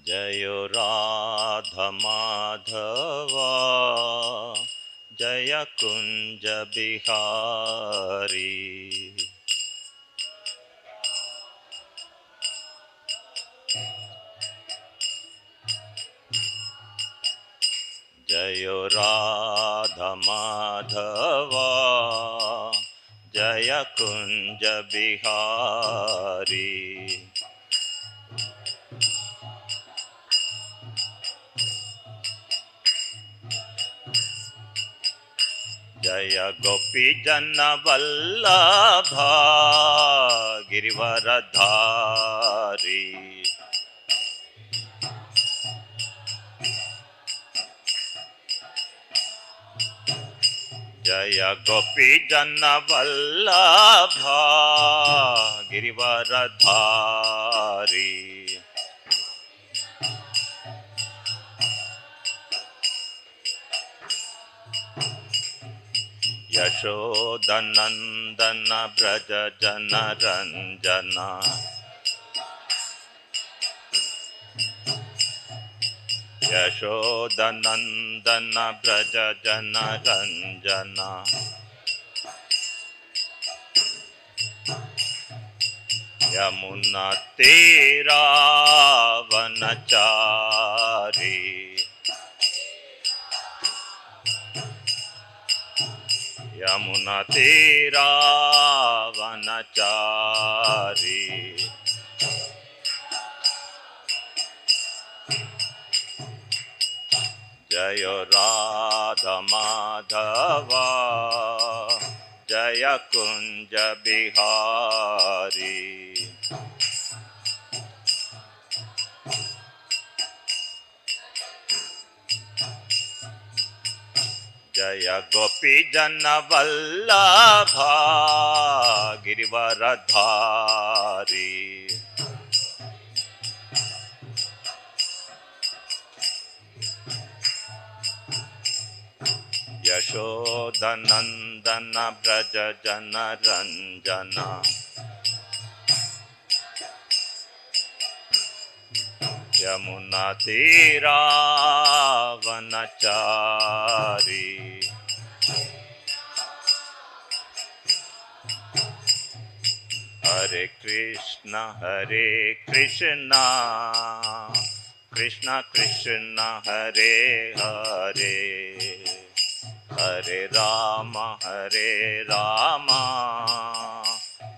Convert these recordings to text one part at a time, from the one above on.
जयो राधा माधवा जय कुंज बिहारी। जयो राधा माधवा जय कुंज बिहारी। जय गोपी जन वल्लभा गिरिवरधारी। जय गोपी जन वल्लभा गिरिवरधारी। यशोदनंदन ब्रज जन रंजना। यशोदनंदन ब्रज जन रंजना। यमुना तेरा वनचारी। यमुना तेरा वनचारी। जय राधा माधवा जय कुंज बिहारी। जय गोपी जन वल्लभा गिरिवरधारी। यशोदनंदन ब्रज जन रंजना। यमुना तीरा वनचारी। हरे कृष्णा कृष्ण कृष्ण हरे हरे हरे राम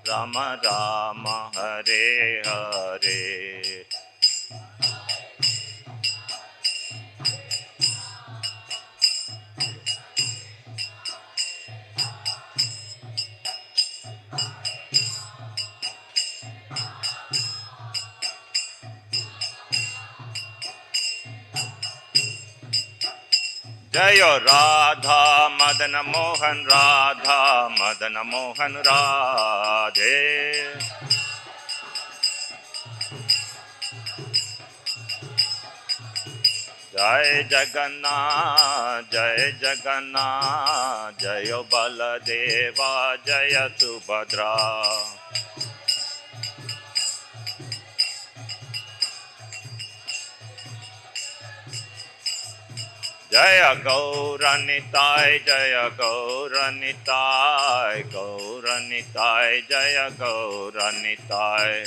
राम राम हरे हरे। जय राधा मदन मोहन राधा मदन मोहन राधे। जय जगन्नाथ जय बलदेवा जय सुभद्रा। जय गौरनिताय जय गौरनिताय गौरनिताय जय गौरनिताय।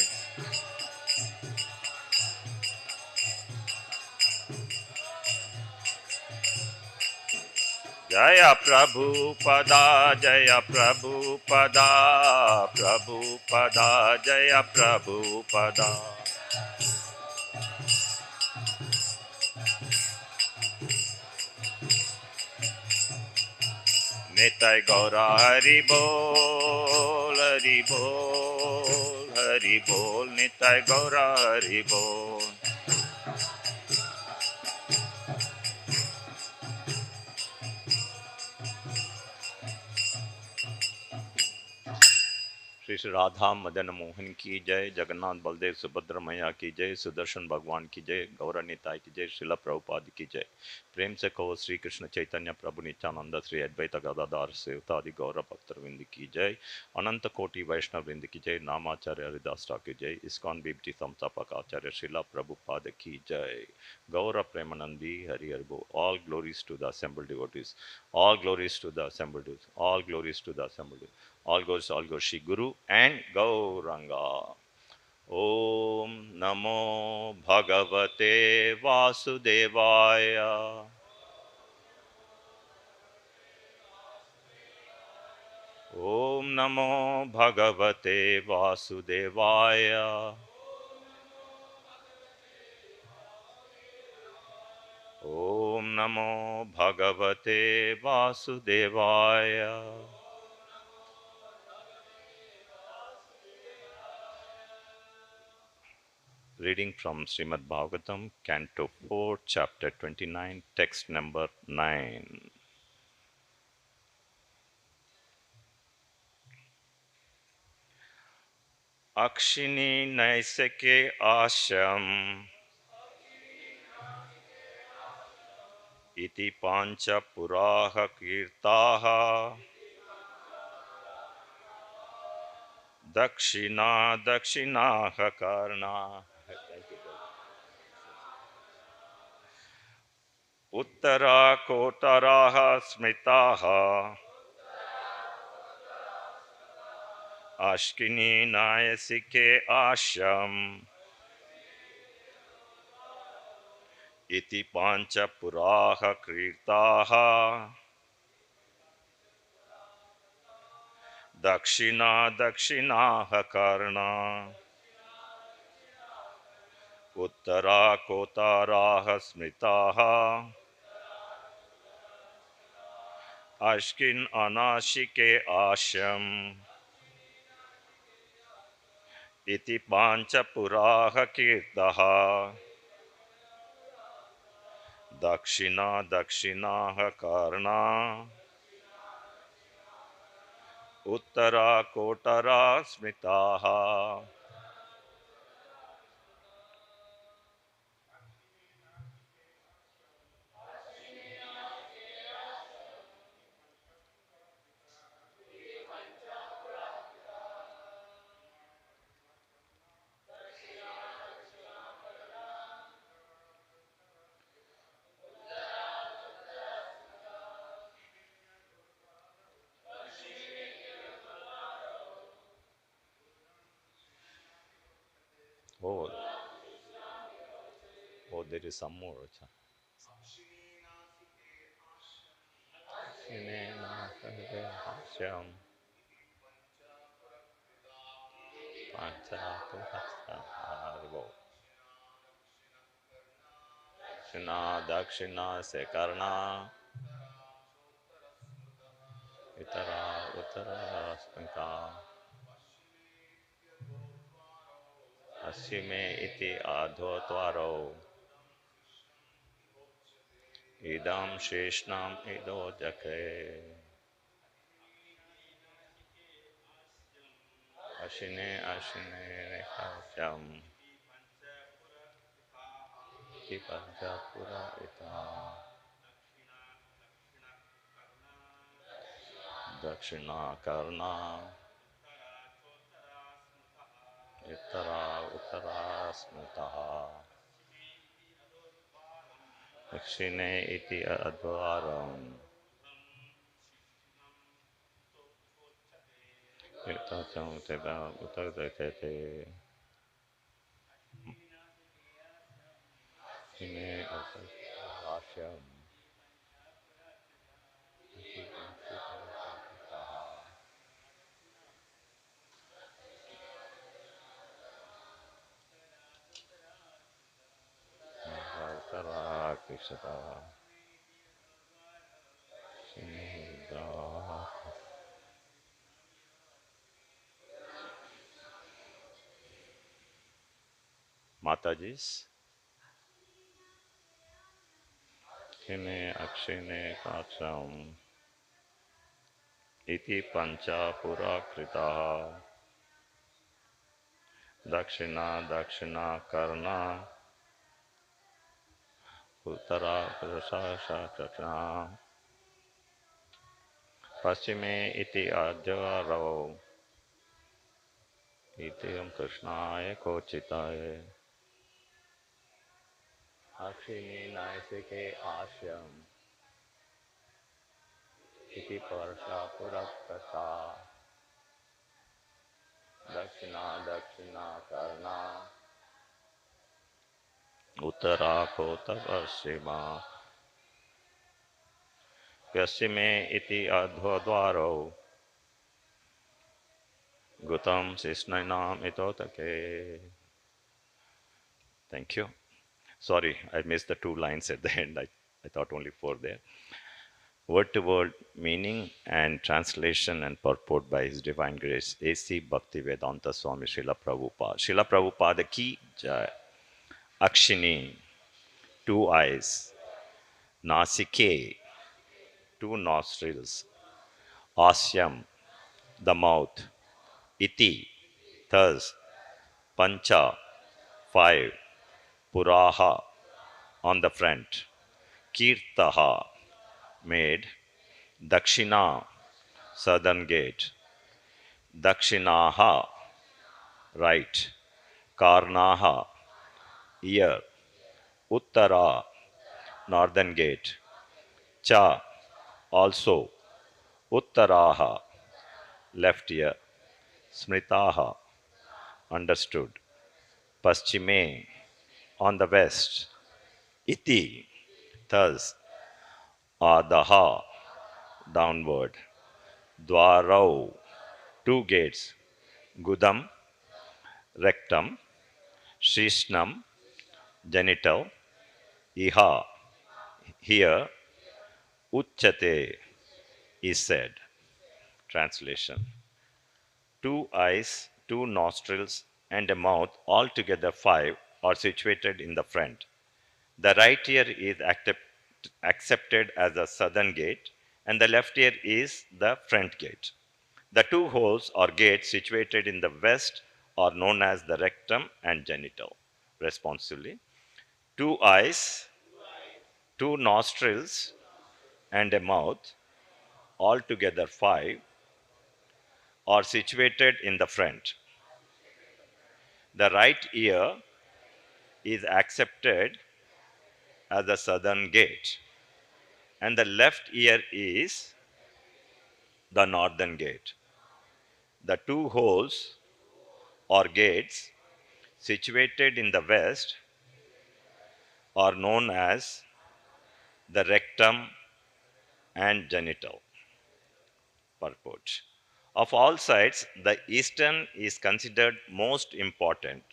जय प्रभुपदा जय प्रभुपदा प्रभुपदा जय प्रभुपदा। निताय गौरा हरि बोल निताय गौरा हरि बोल। श्री श्री राधा मदन मोहन की जय, जगन्नाथ बलदेव सुभद्रा मैया की जय, सुदर्शन भगवान की जय, गौर निताय की जय, श्रील प्रभुपाद की जय। प्रेम से कहो श्री कृष्ण चैतन्य प्रभु नित्यानंद श्री अद्वैत गदाधार सेवतादि गौर भक्तरविंद की जय, अनंत कोटि वैष्णव वृंद की जय, नामाचार्य हरिदास ठाकुर की जय, इस्कॉन बीबटी संस्थापक आचार्य श्रील प्रभुपाद की जय। गौर प्रेमानंदी हरि हरि बोल। All glories to the assembled devotees. All glories to the assembled devotees. All glories to the assembled devotees. All goes Shri Guru and Gauranga. Om Namo Bhagavate Vasudevaya. Om Namo Bhagavate Vasudevaya. Om Namo Bhagavate Vasudevaya. Reading from Srimad Bhagavatam, Canto 4, Chapter 29, Text number 9. Akshini Naisake Asham Iti Pancha Puraha Kirtaha Dakshina Dakshinaha Karna Uttara Kotaraha Smitaha Ashkini Naisake Asham Iti Pancha Puraha Kirtaha Dakshina Dakshinaha Karna Uttara Kotaraha Smitaha Ashkin Anashike Asham Iti Pancha Puraha Kirtaha Dakshina Dakshinaha Karna Uttara Kotara Smitaha. Oh, oh, there is some more. Asham Pancha Puraha Shina Dakshina Sekarna Itara Uttara Smita Ashime iti adhotvaro idam shishnam idojake ashine ashine rekasham kipanchapura ita dakshina karna itara uttara smutaha Dakshine iti advaram Itatam teba utadakete Shine asasham Uttara Krishna Matajis, Kine Akshine Kacham, Iti Pancha Pura Kritaha, Dakshina Dakshina Karna Uttara Prasashakshana Paschime iti Adhyaro Iti Krishnaya Kochitaye Akshini Naisike Ashyam Iti Parsha Purakasa Dakshina Dakshina Karna Uttara Kota Paschima Paschime iti Adhodvaro Gutam Sisnainam Itotake. Thank you. Sorry, I missed the two lines at the end. I thought only four there. Word to word meaning and translation and purport by His Divine Grace A.C. Bhaktivedanta Swami Srila Prabhupada. Srila Prabhupada ki jai. Akshini, two eyes. Nasike, two nostrils. Asyam, the mouth. Iti, thus. Pancha, five. Puraha, on the front. Kirtaha, made. Dakshina, southern gate. Dakshinaha, right. Karnaha, ear. Uttara, northern gate. Cha, also. Uttaraha, left ear. Smritaha, understood. Paschime, on the west. Iti, thus. Adaha, downward. Dwarau, two gates. Gudam, rectum. Shishnam, genital. Iha, here. Uchate, is said. Translation. Two eyes, two nostrils, and a mouth, altogether five, are situated in the front. The right ear is accepted as the southern gate, and the left ear is the front gate. The two holes or gates situated in the west are known as the rectum and genital, responsively. Two eyes, two nostrils, and a mouth, altogether five, are situated in the front. The right ear is accepted as the southern gate, and the left ear is the northern gate. The two holes or gates situated in the west are known as the rectum and genital. Purport. Of all sides, the eastern is considered most important,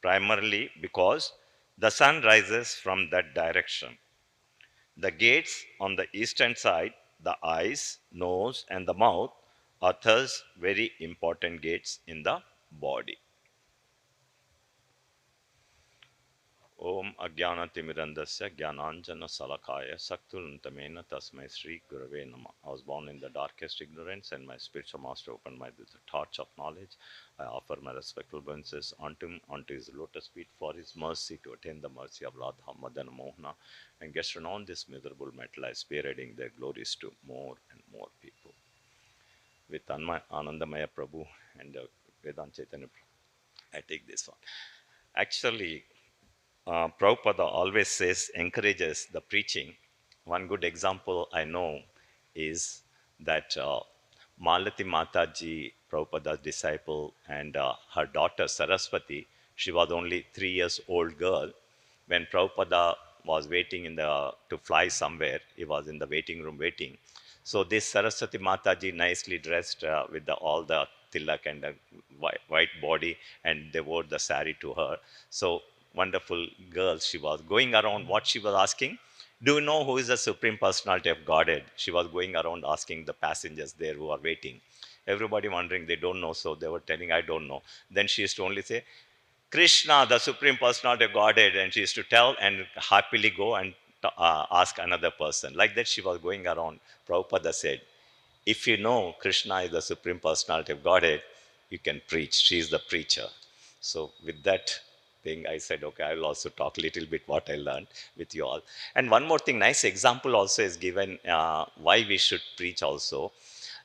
primarily because the sun rises from that direction. The gates on the eastern side, the eyes, nose, and the mouth, are thus very important gates in the body. Om Ajnanatimirandasya Jnananjana Salakaya Saktuluntamena Tasmai Sri Gurave Nama. I was born in the darkest ignorance, and my spiritual master opened my with the torch of knowledge. I offer my respectful obeisances unto him, unto his lotus feet, for his mercy to attain the mercy of Radha Madana Mohana, and get renown this miserable metal life, spearheading their glories to more and more people. With Anandamaya Prabhu and Vedanta Chaitanya, I take this one. Actually, Prabhupada always says, encourages the preaching. One good example I know is that Malati Mataji, Prabhupada's disciple, and her daughter Saraswati, she was only 3 years old girl. When Prabhupada was waiting to fly somewhere, he was in the waiting room waiting. So this Saraswati Mataji, nicely dressed with all the tilak and the white body, and they wore the sari to her. So wonderful girl she was, going around. What she was asking, do you know who is the Supreme Personality of Godhead? She was going around asking the passengers there who are waiting. Everybody wondering, they don't know, so they were telling, I don't know. Then she used to only say, Krishna, the Supreme Personality of Godhead, and she used to tell and happily go and ask another person. Like that, she was going around. Prabhupada said, if you know Krishna is the Supreme Personality of Godhead, you can preach. She is the preacher. So with that thing, I said, okay, I will also talk a little bit what I learned with you all. And one more thing, nice example also is given, why we should preach also.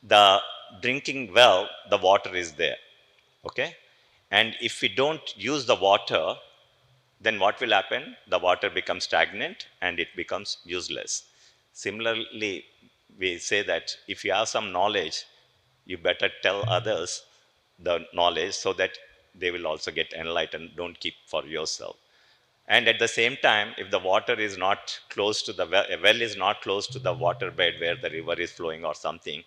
The drinking well, the water is there, okay? And if we don't use the water, then what will happen? The water becomes stagnant and it becomes useless. Similarly, we say that if you have some knowledge, you better tell others the knowledge so that they will also get enlightened. Don't keep for yourself. And at the same time, if the water is not close to the well, a well is not close to the water bed where the river is flowing or something,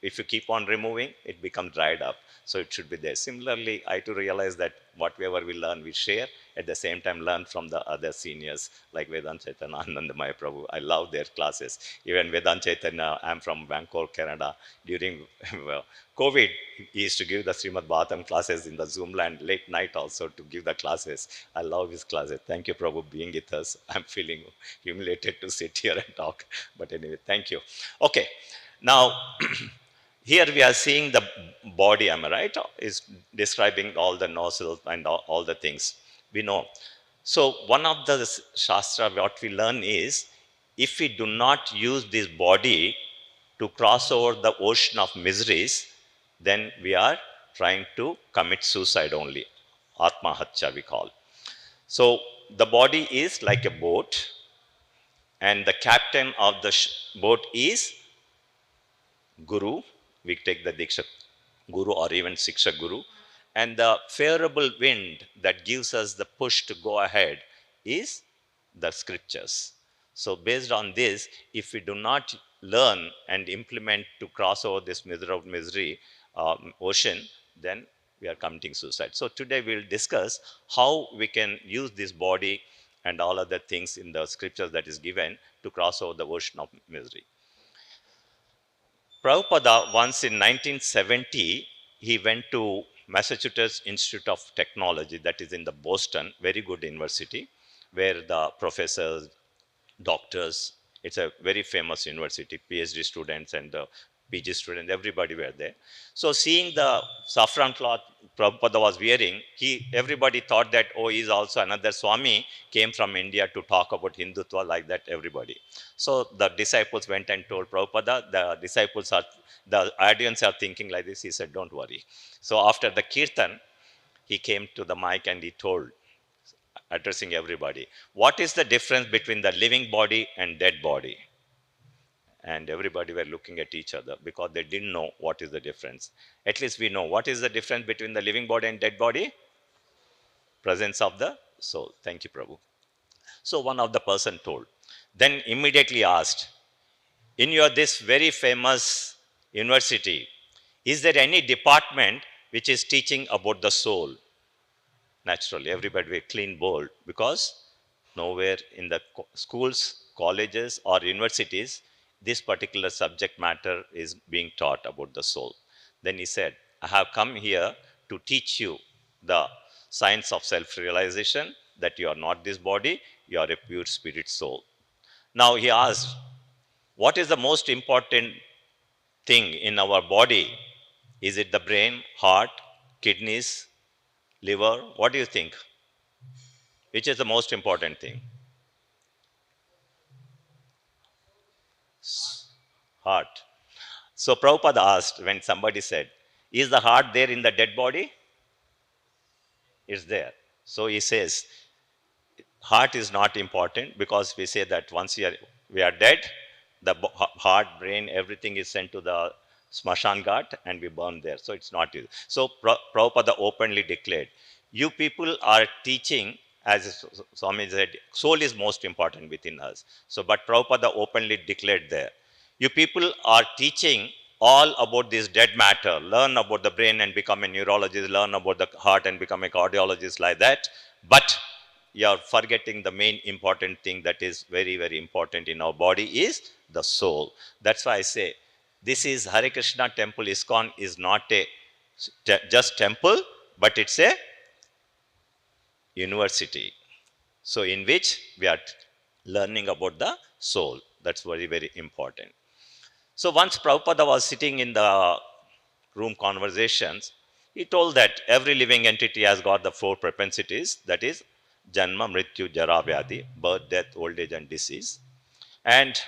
if you keep on removing, it becomes dried up. So it should be there. Similarly, I to realize that whatever we learn, we share. At the same time, learn from the other seniors like Vedant Chaitanya, Anandamaya Prabhu. I love their classes. Even Vedant Chaitanya, I'm from Vancouver, Canada. During well, COVID, he used to give the Srimad Bhagavatam classes in the Zoom land late night also to give the classes. I love his classes. Thank you, Prabhu, being with us. I'm feeling humiliated to sit here and talk. But anyway, thank you. Okay. Now, here we are seeing the body, am I right? Is describing all the nostrils and all the things we know. So, one of the Shastra, what we learn is if we do not use this body to cross over the ocean of miseries, then we are trying to commit suicide only. Atmahatya, we call. So, the body is like a boat, and the captain of the boat is Guru. We take the Diksha Guru or even Siksha Guru. And the favorable wind that gives us the push to go ahead is the scriptures. So, based on this, if we do not learn and implement to cross over this misery ocean, then we are committing suicide. So, today we will discuss how we can use this body and all other things in the scriptures that is given to cross over the ocean of misery. Prabhupada, once in 1970, he went to Massachusetts Institute of Technology, that is in the Boston, very good university, where the professors, doctors, it's a very famous university, PhD students and the PG students, everybody were there. So seeing the saffron cloth Prabhupada was wearing, everybody thought that, oh, he's also another Swami, came from India to talk about Hindutva like that, everybody. So the disciples went and told Prabhupada, the audience are thinking like this. He said, don't worry. So after the kirtan, he came to the mic and he told, addressing everybody, what is the difference between the living body and dead body? And everybody were looking at each other because they didn't know what is the difference. At least we know what is the difference between the living body and dead body. Presence of the soul. Thank you, Prabhu. So one of the person told, then immediately asked, in your this very famous university, is there any department which is teaching about the soul? Naturally, everybody will clean bold because nowhere in the schools, colleges, or universities this particular subject matter is being taught about the soul. Then he said, I have come here to teach you the science of self realization, that you are not this body, you are a pure spirit soul. Now he asked, what is the most important thing in our body? Is it the brain, heart, kidneys, liver? What do you think? Which is the most important thing? Heart. So Prabhupada asked when somebody said, is the heart there in the dead body? It's there. So he says, heart is not important because we say that once we are dead, the heart, brain, everything is sent to the Smashan Ghat and we burn there. So it's not you. So Prabhupada openly declared, you people are teaching, as Swami said, soul is most important within us. So, but Prabhupada openly declared there, you people are teaching all about this dead matter, learn about the brain and become a neurologist, learn about the heart and become a cardiologist like that. But you're forgetting the main important thing that is very, very important in our body is the soul. That's why I say, this is Hare Krishna temple. ISKCON is not a just temple, but it's a university. So in which we are learning about the soul. That's very, very important. So once Prabhupada was sitting in the room conversations, He told that every living entity has got the four propensities, that is Janma, Mrityu, Jara, Vyadhi, birth, death, old age and disease. And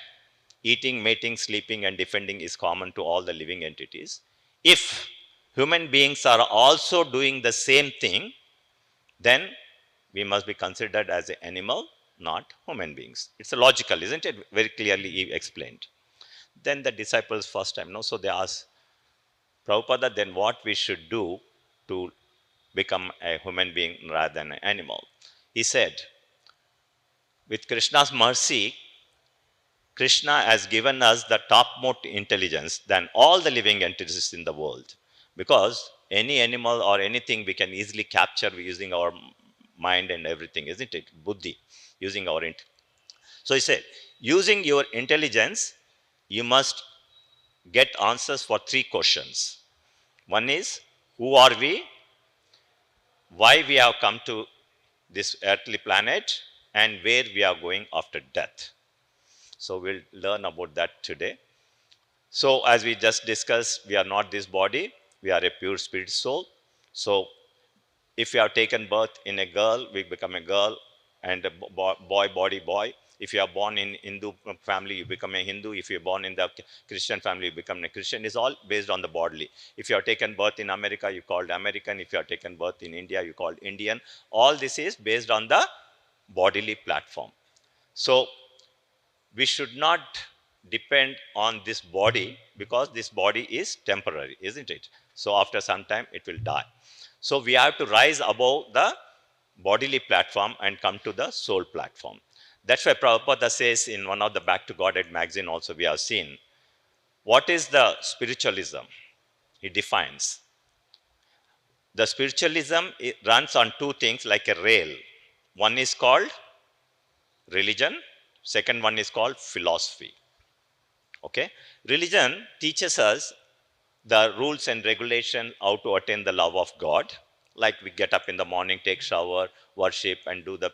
eating, mating, sleeping and defending is common to all the living entities. If human beings are also doing the same thing, then we must be considered as an animal, not human beings. It's a logical, isn't it? Very clearly explained. Then the disciples first time, no, so they asked Prabhupada, then what we should do to become a human being rather than an animal? He said, with Krishna's mercy, Krishna has given us the topmost intelligence than all the living entities in the world. Because any animal or anything we can easily capture using our mind and everything, isn't it? Buddhi, using our So he said, using your intelligence, you must get answers for three questions. One is, who are we? Why we have come to this earthly planet? And where we are going after death. So we'll learn about that today. So as we just discussed, we are not this body, we are a pure spirit soul. So if you have taken birth in a girl, we become a girl, and a boy body boy. If you are born in Hindu family, you become a Hindu. If you are born in the Christian family, you become a Christian. It's all based on the bodily. If you have taken birth in America, you called American. If you have taken birth in India, you called Indian. All this is based on the bodily platform. So we should not depend on this body, because this body is temporary, isn't it? So after some time it will die. So we have to rise above the bodily platform and come to the soul platform. That's why Prabhupada says in one of the Back to Godhead magazine also we have seen, what is the spiritualism? He defines. The spiritualism, it runs on two things like a rail. One is called religion, second one is called philosophy. Okay, religion teaches us the rules and regulation how to attain the love of God. Like we get up in the morning, take shower, worship, and do the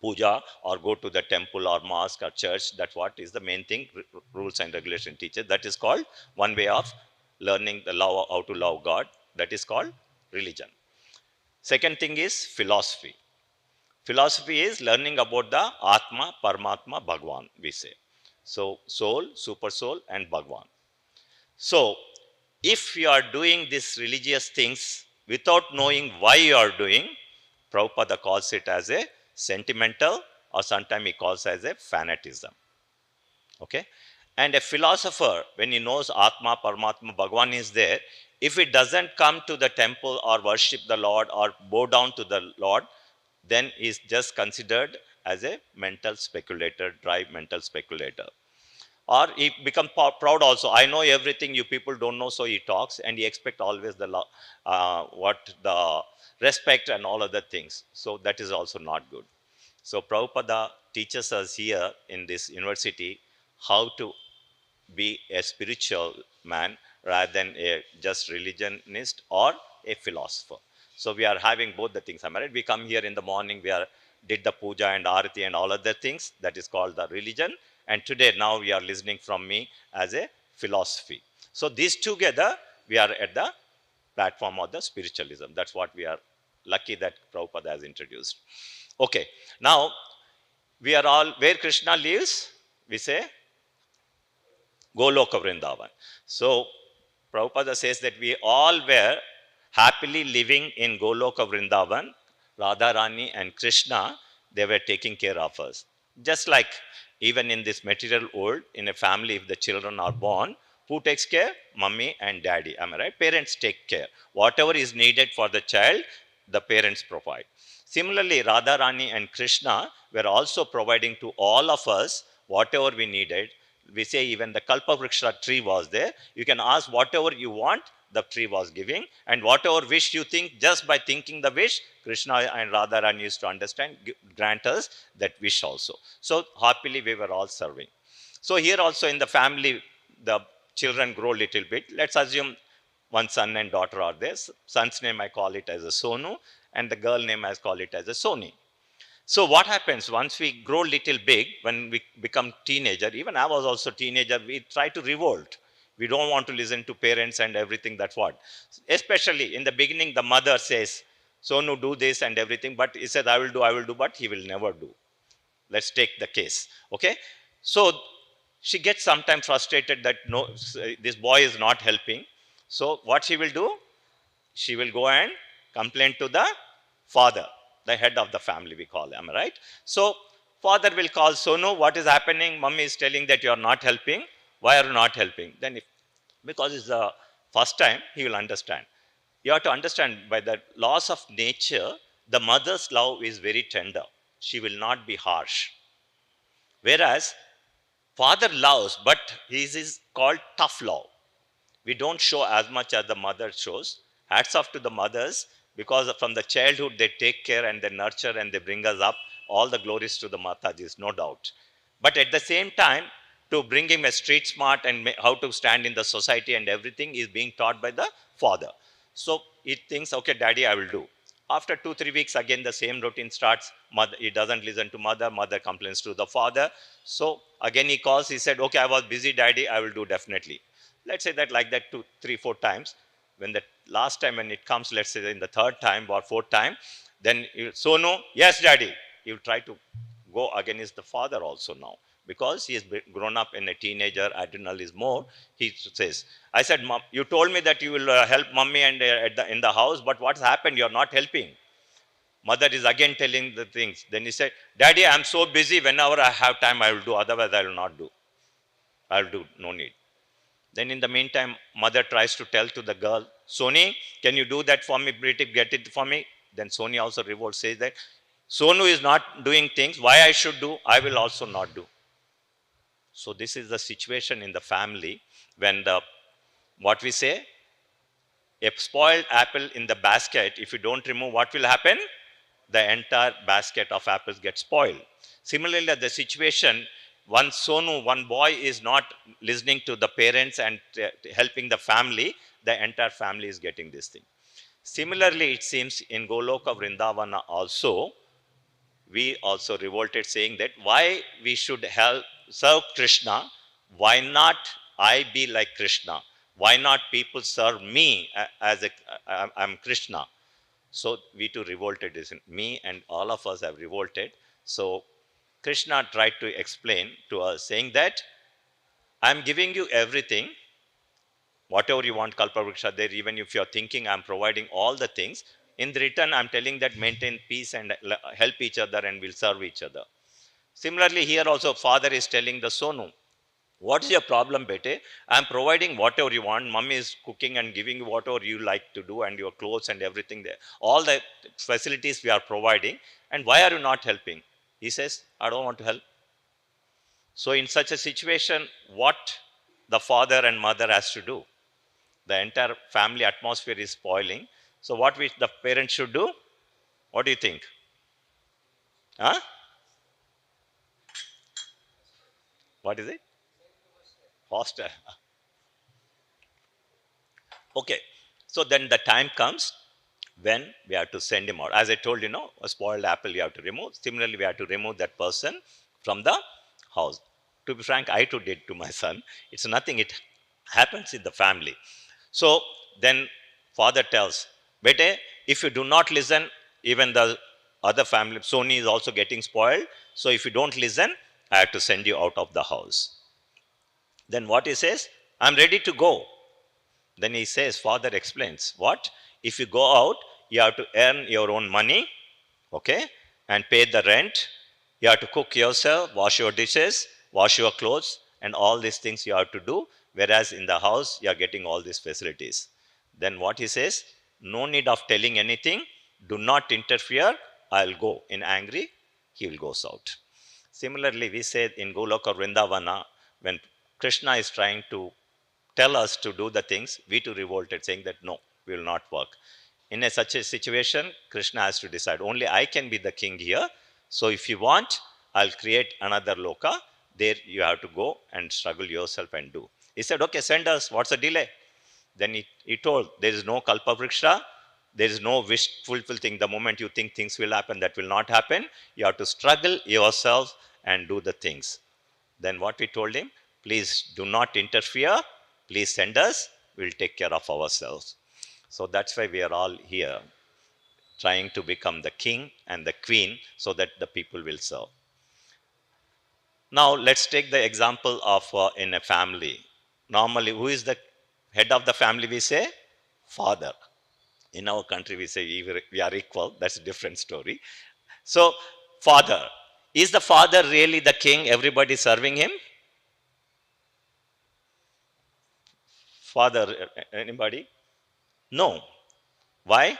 puja, or go to the temple or mosque or church. That's what is the main thing. Rules and regulation teaches. That is called one way of learning the love, how to love God. That is called religion. Second thing is philosophy. Philosophy is learning about the Atma, Paramatma, Bhagwan, we say. So soul, super soul, and Bhagwan. So if you are doing these religious things without knowing why you are doing, Prabhupada calls it as a sentimental, or sometimes he calls it as a fanatism. Okay? And a philosopher, when he knows Atma, Paramatma, Bhagwan is there, if it doesn't come to the temple or worship the Lord or bow down to the Lord, then he is just considered as a mental speculator, dry mental speculator. Or he become proud also. I know everything, you people don't know, so he talks, and he expect always the the respect and all other things. So that is also not good. So Prabhupada teaches us here in this university how to be a spiritual man rather than a just religionist or a philosopher. So we are having both the things. Am I right? We come here in the morning, we are did the puja and arati and all other things. That is called the religion. And today now we are listening from me as a philosophy. So these together, we are at the platform of the spiritualism. That's what we are lucky that Prabhupada has introduced. Okay, now we are all where Krishna lives. We say Goloka Vrindavan. So Prabhupada says that we all were happily living in Goloka Vrindavan. Radharani and Krishna, they were taking care of us. Just like even in this material world, in a family, if the children are born, who takes care? Mummy and daddy. Am I right? Parents take care. Whatever is needed for the child, the parents provide. Similarly, Radharani and Krishna were also providing to all of us whatever we needed. We say even the Kalpavriksha tree was there. You can ask whatever you want, the tree was giving. And whatever wish you think, just by thinking the wish, Krishna and Radharani used to understand, grant us that wish also. So happily we were all serving. So here also in the family, the children grow little bit. Let's assume one son and daughter are there. Son's name I call it as a Sonu, and the girl name I call it as a Soni. So what happens once we grow little big, when we become teenager, even I was also teenager, we try to revolt. We don't want to listen to parents and everything. That's what. Especially in the beginning, the mother says, Sonu, do this and everything. But he said, I will do, but he will never do. Let's take the case. Okay. So she gets sometimes frustrated that no, this boy is not helping. So what she will do? She will go and complain to the father, the head of the family, we call him, right? So father will call Sonu, what is happening? Mummy is telling that you are not helping. Why are you not helping? Then if, because it's the first time, he will understand. You have to understand, by the laws of nature, the mother's love is very tender. She will not be harsh. Whereas father loves, but his is called tough love. We don't show as much as the mother shows. Hats off to the mothers, because from the childhood they take care and they nurture and they bring us up. All the glories to the Matajis, no doubt. But at the same time, to bring him a street smart and how to stand in the society and everything is being taught by the father. So he thinks, okay, daddy, I will do. After 2-3 weeks, again the same routine starts. Mother, he doesn't listen to mother. Mother complains to the father. So again he calls. He said, okay, I was busy, daddy. I will do definitely. Let's say that like that 2, 3, 4 times. When the last time when it comes, let's say in the third time or fourth time, then Sonu, yes, daddy. He will try to go against the father also now, because he has grown up in a teenager. Adrenal is more. He says, I said, Mom, you told me that you will help mommy and in the house, but what's happened? You're not helping. Mother is again telling the things. Then he said, daddy, I'm so busy. Whenever I have time, I will do. Otherwise, I will not do. I'll do. No need. Then in the meantime, mother tries to tell to the girl, Sony, can you do that for me? Pretty, get it for me. Then Sony also revolts, says that Sonu is not doing things. Why I should do? I will also not do. So this is the situation in the family when the, what we say, a spoiled apple in the basket, if you don't remove, what will happen? The entire basket of apples gets spoiled. Similarly, the situation, one Sonu, one boy is not listening to the parents and helping the family, the entire family is getting this thing. Similarly, it seems in Goloka Vrindavana also, we also revolted, saying that why we should help serve Krishna, why not I be like Krishna? Why not people serve me as a, I'm Krishna? So we too revolted, isn't me, and all of us have revolted. So Krishna tried to explain to us, saying that I'm giving you everything, whatever you want, Kalpavriksha there, even if you're thinking I'm providing all the things. In return, I'm telling that maintain peace and help each other and we'll serve each other. Similarly, here also, father is telling the Sonu, what is your problem, bete? I'm providing whatever you want. Mummy is cooking and giving you whatever you like to do and your clothes and everything there. All the facilities we are providing. And why are you not helping? He says, I don't want to help. So in such a situation, what the father and mother has to do? The entire family atmosphere is spoiling. So what the parents should do? What do you think? Huh? What is it? Hostel. Okay. So then the time comes when we have to send him out. As I told you, a spoiled apple you have to remove. Similarly, we have to remove that person from the house. To be frank, I too did to my son. It's nothing. It happens in the family. So then father tells, Bete, if you do not listen, even the other family, Sony is also getting spoiled. So if you don't listen, I have to send you out of the house. Then what he says, I'm ready to go. Then he says, father explains, what? If you go out, you have to earn your own money, okay, and pay the rent. You have to cook yourself, wash your dishes, wash your clothes, and all these things you have to do. Whereas in the house, you are getting all these facilities. Then what he says, no need of telling anything. Do not interfere. I'll go. In angry, he will go out. Similarly, we say in Goloka Vrindavana, when Krishna is trying to tell us to do the things, we too revolted, saying that no, we will not work. In such a situation, Krishna has to decide, only I can be the king here. So if you want, I'll create another loka. There you have to go and struggle yourself and do. He said, okay, send us. What's the delay? Then he told, there is no kalpavriksha. There is no wish fulfill thing. The moment you think things will happen, that will not happen. You have to struggle yourself and do the things. Then what we told him, please do not interfere. Please send us, we'll take care of ourselves. So that's why we are all here, trying to become the king and the queen so that the people will serve. Now, let's take the example of in a family. Normally, who is the head of the family? We say father. In our country, we say we are equal. That's a different story. So, father. Is the father really the king? Everybody serving him? Father, anybody? No. Why?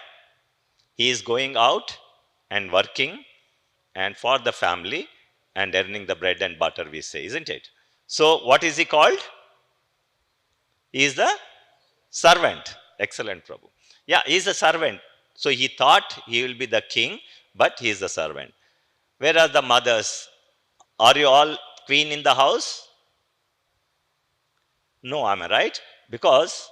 He is going out and working and for the family and earning the bread and butter, we say, isn't it? So, what is he called? He is the servant. Excellent, Prabhu. Yeah, he is a servant. So, he thought he will be the king, but he is the servant. Where are the mothers? Are you all queen in the house? No, am I right? Because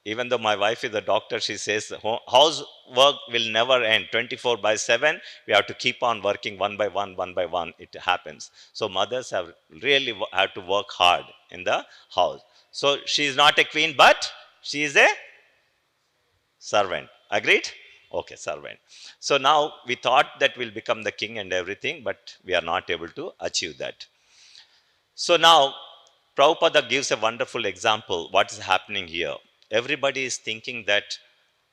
even though my wife is a doctor, she says housework will never end. 24 by 7, we have to keep on working one by one. It happens. So mothers have really have to work hard in the house. So she is not a queen, but she is a servant. Agreed? Okay, servant. So now we thought that we'll become the king and everything, but we are not able to achieve that. So now, Prabhupada gives a wonderful example. What is happening here? Everybody is thinking that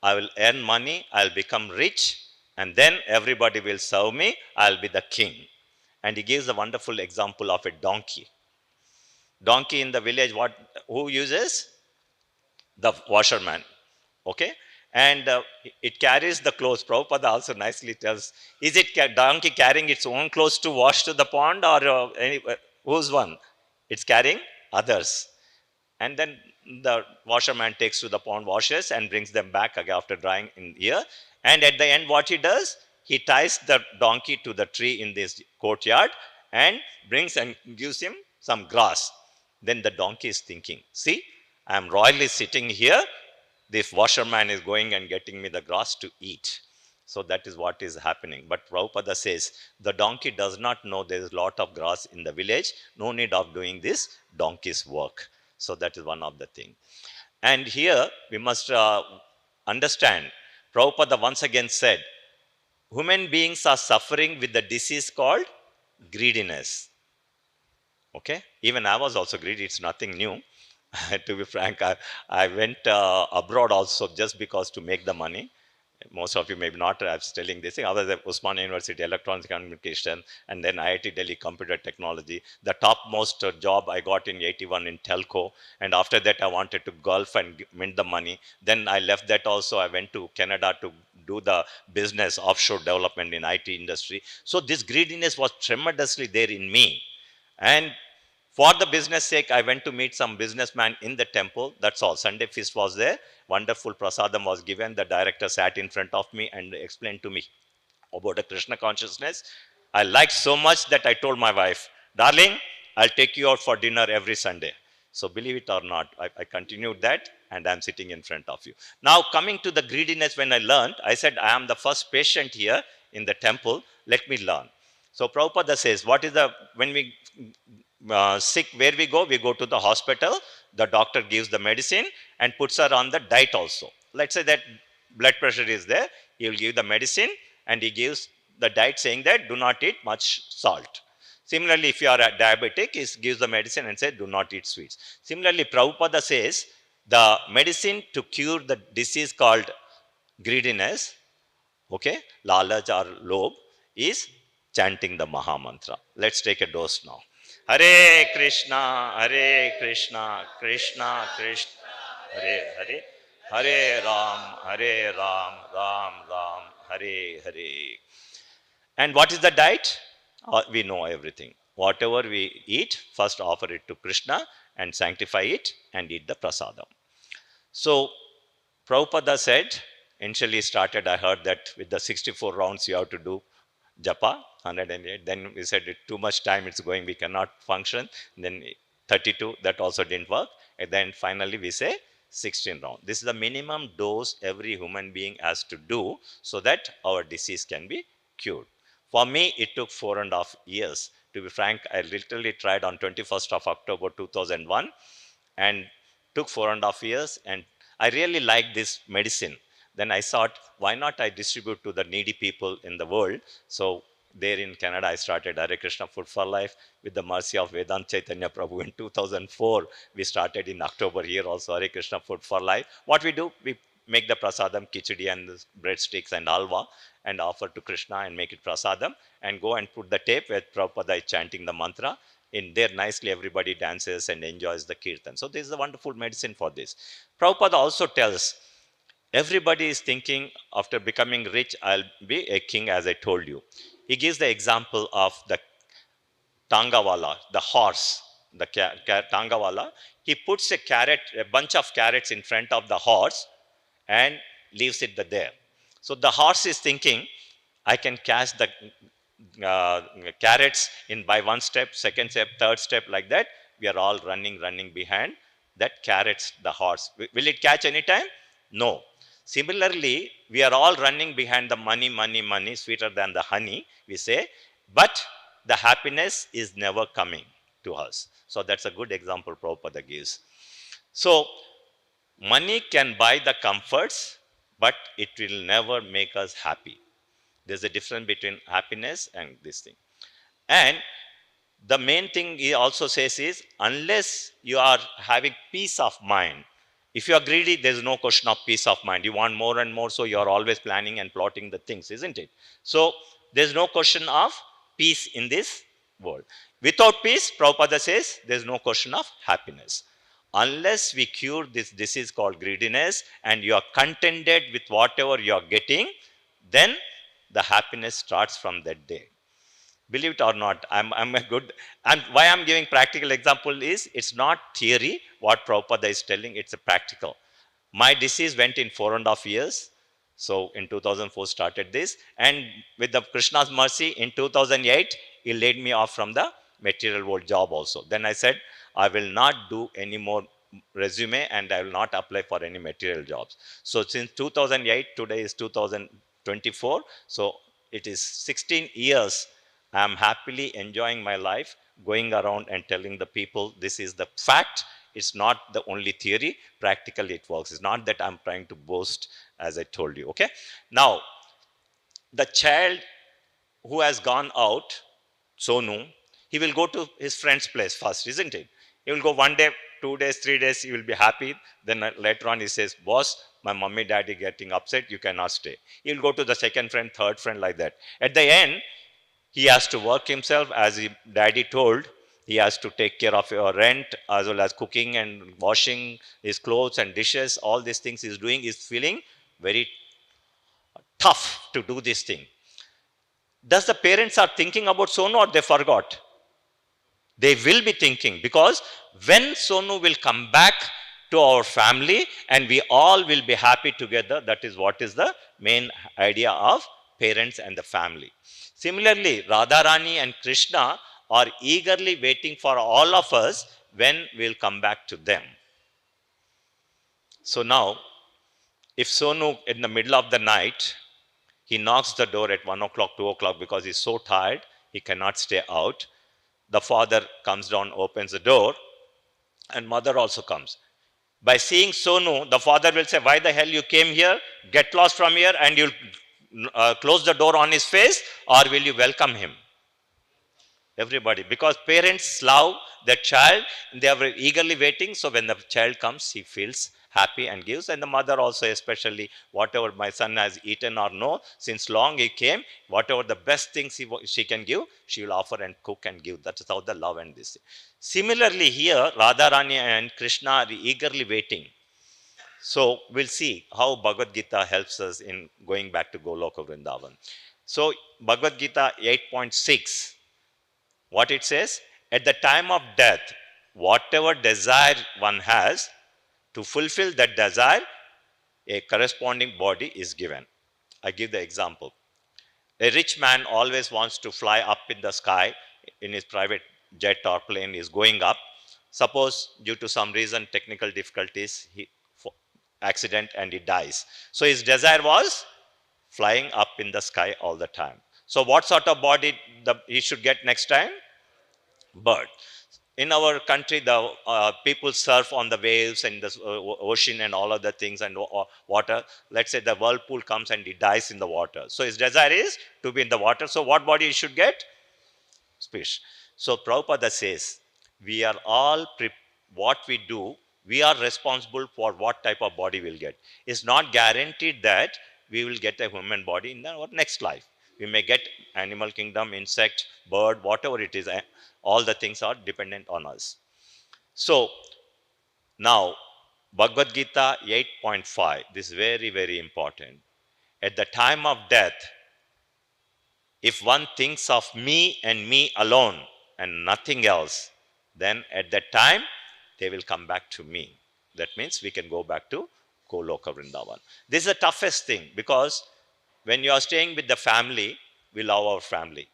I will earn money, I'll become rich, and then everybody will serve me, I'll be the king. And he gives a wonderful example of a donkey. Donkey in the village, who uses? The washerman. Okay? And it carries the clothes. Prabhupada also nicely tells, is it donkey carrying its own clothes to wash to the pond, or whose one? It's carrying others. And then the washerman takes to the pond, washes, and brings them back again after drying in here. And at the end, what he does? He ties the donkey to the tree in this courtyard and brings and gives him some grass. Then the donkey is thinking, see, I am royally sitting here. This washerman is going and getting me the grass to eat. So that is what is happening. But Prabhupada says the donkey does not know there is a lot of grass in the village. No need of doing this donkey's work. So that is one of the things. And here we must understand, Prabhupada once again said, human beings are suffering with the disease called greediness. Okay, even I was also greedy. It's nothing new. To be frank, I went abroad also just because to make the money. Most of you maybe not. I was telling this thing. I was at Usman University, Electronics Communication, and then IIT Delhi Computer Technology. The topmost job I got in 81 in telco. And after that, I wanted to golf and mint the money. Then I left that also. I went to Canada to do the business offshore development in IT industry. So this greediness was tremendously there in me. And for the business sake, I went to meet some businessman in the temple. That's all. Sunday feast was there. Wonderful prasadam was given. The director sat in front of me and explained to me about the Krishna consciousness. I liked so much that I told my wife, darling, I'll take you out for dinner every Sunday. So believe it or not, I continued that and I'm sitting in front of you. Now coming to the greediness, when I learned, I said, I am the first patient here in the temple. Let me learn. So Prabhupada says, what is the, when we sick, where we go to the hospital, the doctor gives the medicine and puts her on the diet also. Let's say that blood pressure is there, he will give the medicine and he gives the diet saying that do not eat much salt. Similarly, if you are a diabetic, he gives the medicine and says do not eat sweets. Similarly, Prabhupada says the medicine to cure the disease called greediness, okay, lalaj or lobe, is chanting the Maha Mantra. Let's take a dose now. Hare Krishna, Hare Krishna, Krishna Krishna, Hare Hare, Hare Ram, Hare Ram, Ram Ram, Hare Hare. And what is the diet? We know everything. Whatever we eat, first offer it to Krishna and sanctify it and eat the prasadam. So Prabhupada said, initially started, I heard that with the 64 rounds you have to do japa, 108. Then we said, too much time it's going, we cannot function. Then 32, that also didn't work. And then finally we say 16 rounds. This is the minimum dose every human being has to do so that our disease can be cured. For me, it took 4.5 years. To be frank, I literally tried on 21st of October 2001. And Took 4.5 years, and I really liked this medicine. Then I thought, why not I distribute to the needy people in the world? So there in Canada, I started Hare Krishna Food for Life with the mercy of Vedant Chaitanya Prabhu in 2004. We started in October here also Hare Krishna Food for Life. What we do, we make the prasadam, khichdi and the breadsticks and halwa and offer to Krishna and make it prasadam and go and put the tape where Prabhupada is chanting the mantra. In there, nicely, everybody dances and enjoys the kirtan. So, this is a wonderful medicine for this. Prabhupada also tells everybody is thinking after becoming rich, I'll be a king, as I told you. He gives the example of the Tangawala, the horse, the Tangawala. He puts a bunch of carrots in front of the horse and leaves it there. So the horse is thinking, I can catch the uh, carrots in by one step, second step, third step, like that. We are all running behind that carrots, the horse. Will it catch anytime? No. Similarly, we are all running behind the money, sweeter than the honey, we say, but the happiness is never coming to us. So that's a good example Prabhupada gives. So money can buy the comforts, but it will never make us happy. There's a difference between happiness and this thing. And the main thing he also says is, unless you are having peace of mind, if you are greedy, there's no question of peace of mind. You want more and more, so you're always planning and plotting the things, isn't it? So there's no question of peace in this world. Without peace, Prabhupada says, there's no question of happiness. Unless we cure this disease called greediness and you are contented with whatever you are getting, then the happiness starts from that day. Believe it or not, I'm a good, and why I'm giving practical example is, it's not theory what Prabhupada is telling, it's a practical. My disease went in 4.5 years. So in 2004 started this, and with the Krishna's mercy in 2008, he laid me off from the material world job also. Then I said, I will not do any more resume and I will not apply for any material jobs. So since 2008, today is 2024. So it is 16 years. I am happily enjoying my life, going around and telling the people this is the fact. It's not the only theory. Practically, it works. It's not that I'm trying to boast, as I told you. Okay. Now, the child who has gone out, Sonu, he will go to his friend's place first, isn't it? He will go 1 day, 2 days, 3 days, he will be happy. Then later on, he says, boss, my mommy, daddy getting upset, you cannot stay. He will go to the second friend, third friend, like that. At the end, he has to work himself, as daddy told. He has to take care of your rent, as well as cooking and washing his clothes and dishes. All these things he's doing, is feeling very tough to do this thing. Does the parents are thinking about Sonu, or they forgot? They will be thinking, because when Sonu will come back to our family and we all will be happy together, that is what is the main idea of parents and the family. Similarly, Radharani and Krishna are eagerly waiting for all of us when we'll come back to them. So now, if Sonu in the middle of the night, he knocks the door at 1 o'clock, 2 o'clock, because he's so tired, he cannot stay out. The father comes down, opens the door, and mother also comes. By seeing Sonu, the father will say, why the hell you came here? Get lost from here, and you'll close the door on his face, or will you welcome him? Everybody, because parents love their child, they are eagerly waiting. So when the child comes, he feels happy and gives. And the mother also, especially, whatever my son has eaten or no, since long he came, whatever the best things she can give, she will offer and cook and give. That is how the love and this. Similarly, here Radharani and Krishna are eagerly waiting. So we'll see how Bhagavad Gita helps us in going back to Goloka Vrindavan. So Bhagavad Gita 8.6, what it says, at the time of death, whatever desire one has, to fulfill that desire, a corresponding body is given. I give the example. A rich man always wants to fly up in the sky in his private jet or plane is going up. Suppose due to some reason, technical difficulties, he accident and he dies. So his desire was flying up in the sky all the time. So what sort of body he should get next time? Bird. In our country, the people surf on the waves and the ocean and all other things and water. Let's say the whirlpool comes and he dies in the water. So his desire is to be in the water. So what body he should get? Fish. So Prabhupada says, we are all, what we do, we are responsible for what type of body we'll get. It's not guaranteed that we will get a human body in our next life. We may get animal kingdom, insect, bird, whatever it is. All the things are dependent on us. So now, Bhagavad Gita 8.5, this is very, very important. At the time of death, if one thinks of me and me alone and nothing else, then at that time they will come back to me. That means we can go back to Goloka Vrindavan. This is the toughest thing, because when you are staying with the family, we love our family.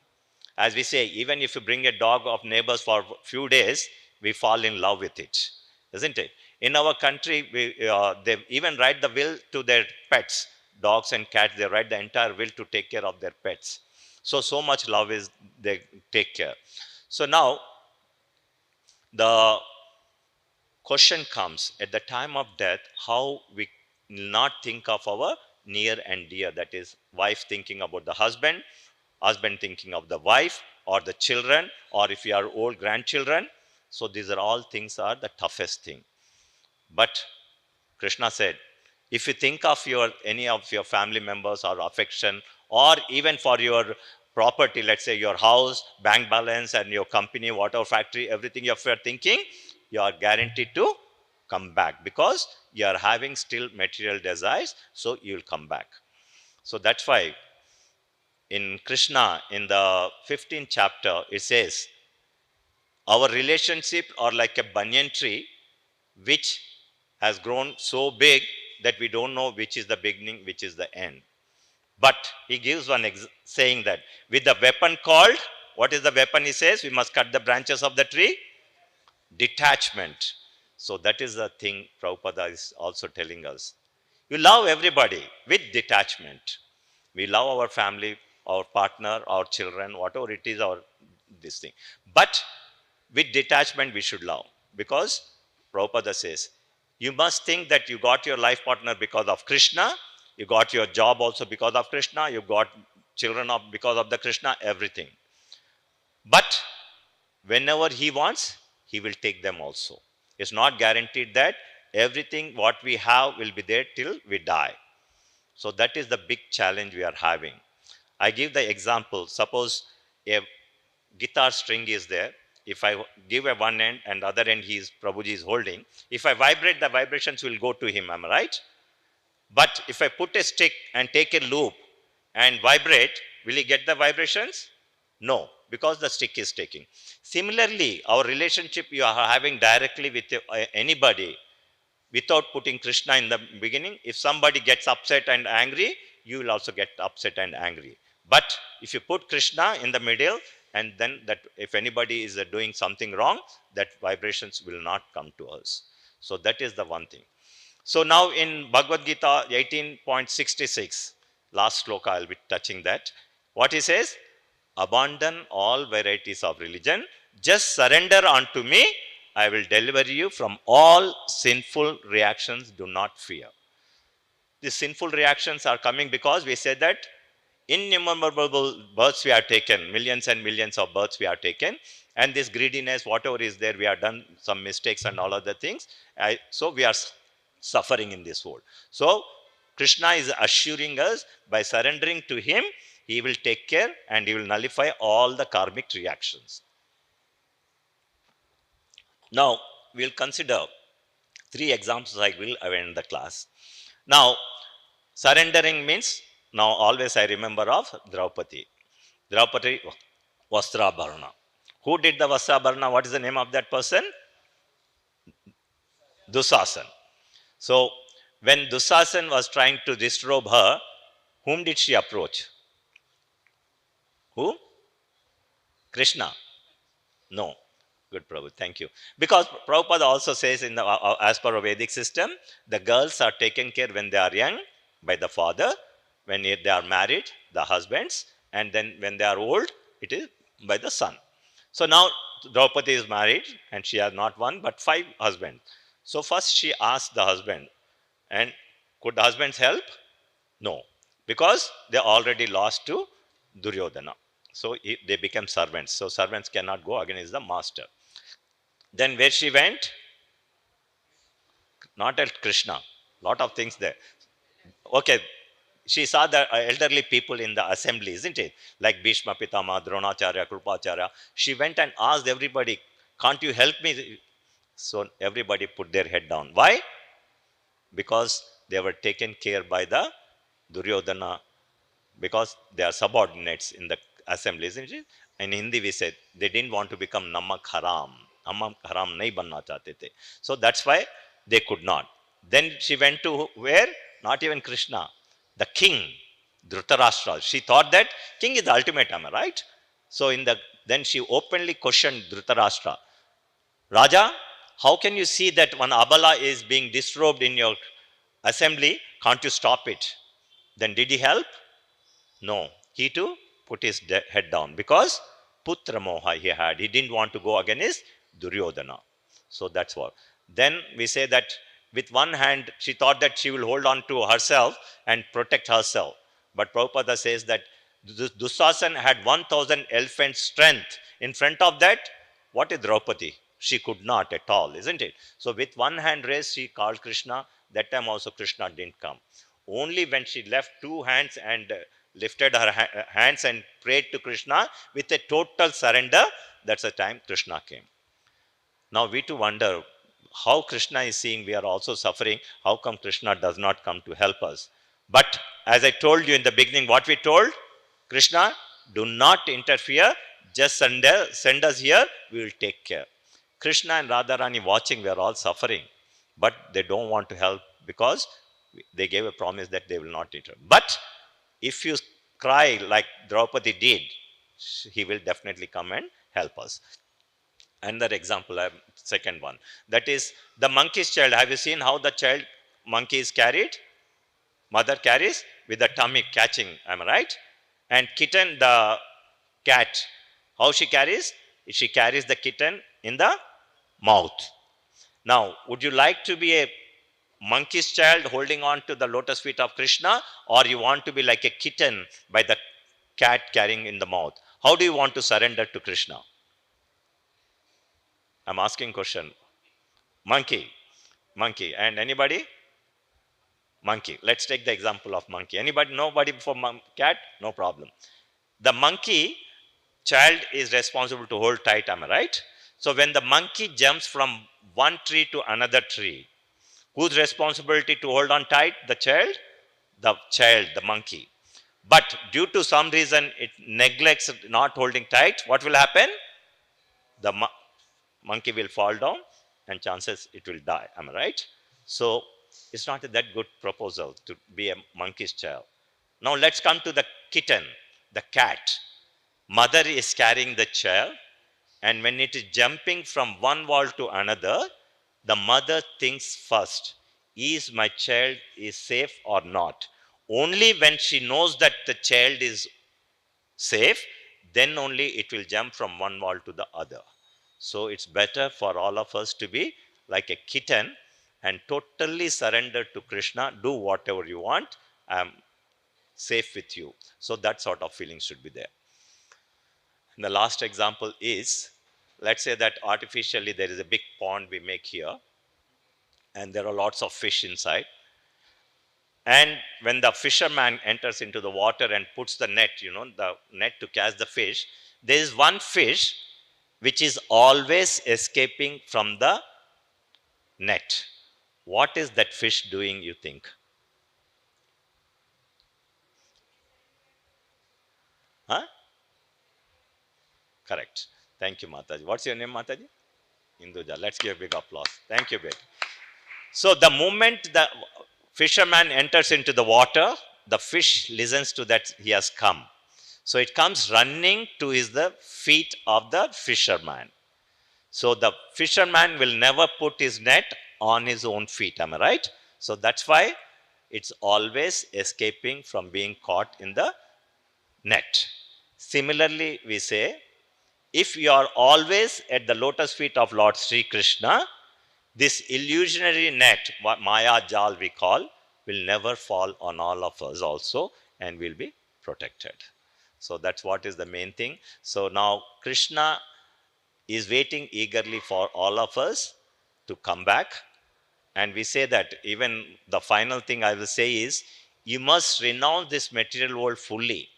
As we say, even if you bring a dog of neighbors for a few days, we fall in love with it, isn't it? In our country, they even write the will to their pets, dogs and cats. They write the entire will to take care of their pets. So much love is they take care. So now the question comes, at the time of death, how we not think of our near and dear, that is wife thinking about the husband, husband thinking of the wife or the children, or if you are old, grandchildren. So these are all things are the toughest thing. But Krishna said, if you think of your any of your family members or affection, or even for your property, let's say your house, bank balance, and your company, whatever factory, everything, if you're thinking, you are guaranteed to come back, because you are having still material desires, so you will come back. So that's why in Krishna, in the 15th chapter, it says, our relationship are like a banyan tree which has grown so big that we don't know which is the beginning, which is the end. But he gives one saying that with the weapon called, what is the weapon? He says, we must cut the branches of the tree. Detachment. So that is the thing Prabhupada is also telling us. You love everybody with detachment. We love our family, our partner, our children, whatever it is, our this thing. But with detachment, we should love. Because Prabhupada says, you must think that you got your life partner because of Krishna, you got your job also because of Krishna, you got children because of the Krishna, everything. But whenever he wants, he will take them also. It's not guaranteed that everything what we have will be there till we die. So that is the big challenge we are having. I give the example. Suppose a guitar string is there. If I give a one end and the other end Prabhuji is holding, if I vibrate, the vibrations will go to him. Am I right? But if I put a stick and take a loop and vibrate, will he get the vibrations? No, because the stick is taking. Similarly, our relationship you are having directly with anybody without putting Krishna in the beginning. If somebody gets upset and angry, you will also get upset and angry. But if you put Krishna in the middle, and then that if anybody is doing something wrong, that vibrations will not come to us. So that is the one thing. So now in Bhagavad Gita 18.66, last sloka, I'll be touching that. What he says, abandon all varieties of religion, just surrender unto me, I will deliver you from all sinful reactions, do not fear. These sinful reactions are coming because we said that innumerable births we have taken, millions and millions of births we have taken, and this greediness, whatever is there, we have done some mistakes and all other things. So we are suffering in this world. So Krishna is assuring us by surrendering to him, he will take care and he will nullify all the karmic reactions. Now we'll consider three examples I will end the class. Now surrendering means, now always I remember of Draupadi. Draupadi Vastrabharana. Who did the Vastrabharana? What is the name of that person? Dusasan. So when Dusasan was trying to disrobe her, whom did she approach? Who? Krishna. No. Good, Prabhu. Thank you. Because Prabhupada also says in the as per a Vedic system, the girls are taken care when they are young by the father, when they are married, the husbands, and then when they are old, it is by the son. So now Draupadi is married and she has not one but 5 husbands. So first she asked the husband, and could the husbands help? No, because they already lost to Duryodhana. So they became servants. So servants cannot go against the master. Then where she went? Not at Krishna. Lot of things there. Okay, she saw the elderly people in the assembly, isn't it? Like Bhishma Pitama, Dronacharya, Krupacharya. She went and asked everybody, can't you help me? So everybody put their head down. Why? Because they were taken care by the Duryodhana, because they are subordinates in the assembly, isn't it? In Hindi we said they didn't want to become Namak Haram. Namak Haram nahi banna chahte the. So that's why they could not. Then she went to where? Not even Krishna, the king, Dhritarashtra. She thought that king is the ultimate, am I right? So then she openly questioned Dhritarashtra. Raja, how can you see that one Abala is being disrobed in your assembly? Can't you stop it? Then did he help? No, he too put his head down because Putra Moha he had. He didn't want to go against Duryodhana. So that's what. Then we say that with one hand, she thought that she will hold on to herself and protect herself. But Prabhupada says that Dusasan had 1,000 elephant strength. In front of that, what is Draupadi? She could not at all, isn't it? So with one hand raised, she called Krishna. That time also Krishna didn't come. Only when she left two hands and lifted her hands and prayed to Krishna with a total surrender, that's the time Krishna came. Now we to wonder how Krishna is seeing we are also suffering. How come Krishna does not come to help us? But as I told you in the beginning, what we told, Krishna, do not interfere, just send us here, we will take care. Krishna and Radharani watching, we are all suffering, but they don't want to help because they gave a promise that they will not interfere. But if you cry like Draupadi did, he will definitely come and help us. Another example, second one, that is the monkey's child. Have you seen how the child monkey is carried? Mother carries with the tummy catching, am I right? And kitten, the cat, how she carries? She carries the kitten in the mouth. Now, would you like to be a monkey's child holding on to the lotus feet of Krishna, or you want to be like a kitten by the cat carrying in the mouth? How do you want to surrender to Krishna? I'm asking question. Monkey. Monkey. And anybody? Monkey. Let's take the example of monkey. Anybody? Nobody for cat? No problem. The monkey child is responsible to hold tight, am I right? So when the monkey jumps from one tree to another tree, whose responsibility to hold on tight? The child? The child, the monkey. But due to some reason it neglects not holding tight, what will happen? The monkey will fall down and chances it will die, am I right? So it's not that good proposal to be a monkey's child. Now let's come to the kitten, the cat. Mother is carrying the child, and when it is jumping from one wall to another, the mother thinks first, is my child is safe or not? Only when she knows that the child is safe, then only it will jump from one wall to the other. So it's better for all of us to be like a kitten and totally surrender to Krishna. Do whatever you want. I'm safe with you. So that sort of feeling should be there. And the last example is, let's say that artificially there is a big pond we make here, and there are lots of fish inside. And when the fisherman enters into the water and puts the net, the net to catch the fish, there is one fish which is always escaping from the net. What is that fish doing, you think? Huh? Correct. Thank you, Mataji. What's your name, Mataji? Induja. Let's give a big applause. Thank you, babe. So the moment the fisherman enters into the water, the fish listens to that he has come. So it comes running to the feet of the fisherman. So the fisherman will never put his net on his own feet. Am I right? So that's why it's always escaping from being caught in the net. Similarly, we say, if you are always at the lotus feet of Lord Sri Krishna, this illusionary net, what Maya Jal we call, will never fall on all of us also, and will be protected. So that's what is the main thing. So now Krishna is waiting eagerly for all of us to come back. And we say that even the final thing I will say is, you must renounce this material world fully.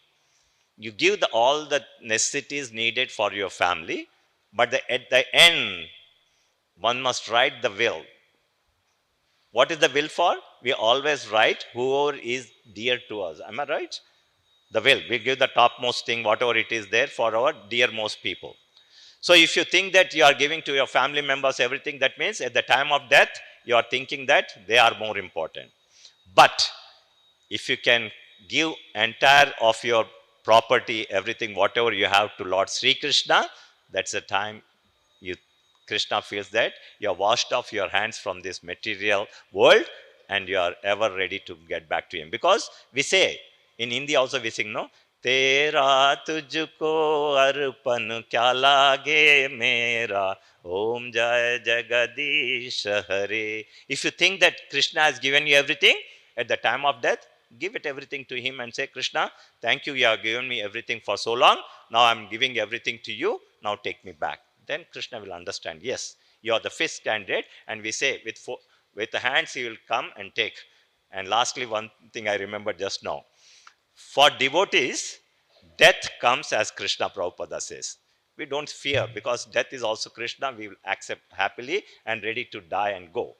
You give all the necessities needed for your family, but at the end, one must write the will. What is the will for? We always write whoever is dear to us. Am I right? The will, we give the topmost thing, whatever it is there, for our dearmost people. So if you think that you are giving to your family members everything, that means at the time of death you are thinking that they are more important. But if you can give entire of your property, everything, whatever you have, to Lord Sri Krishna, that's the time you, Krishna feels that you are washed off your hands from this material world, and you are ever ready to get back to him. Because we say in Hindi also, we sing, no, tera tujhko arpan kya lage mera, om jai jagadish hare. If you think that Krishna has given you everything, at the time of death, give it everything to him and say, Krishna, thank you, you have given me everything for so long, now I'm giving everything to you, now take me back. Then Krishna will understand, yes, you are the fifth candidate. And we say, with the hands he will come and take. And lastly, one thing I remember just now, for devotees, death comes as Krishna Prabhupada says. We don't fear, because death is also Krishna. We will accept happily and ready to die and go.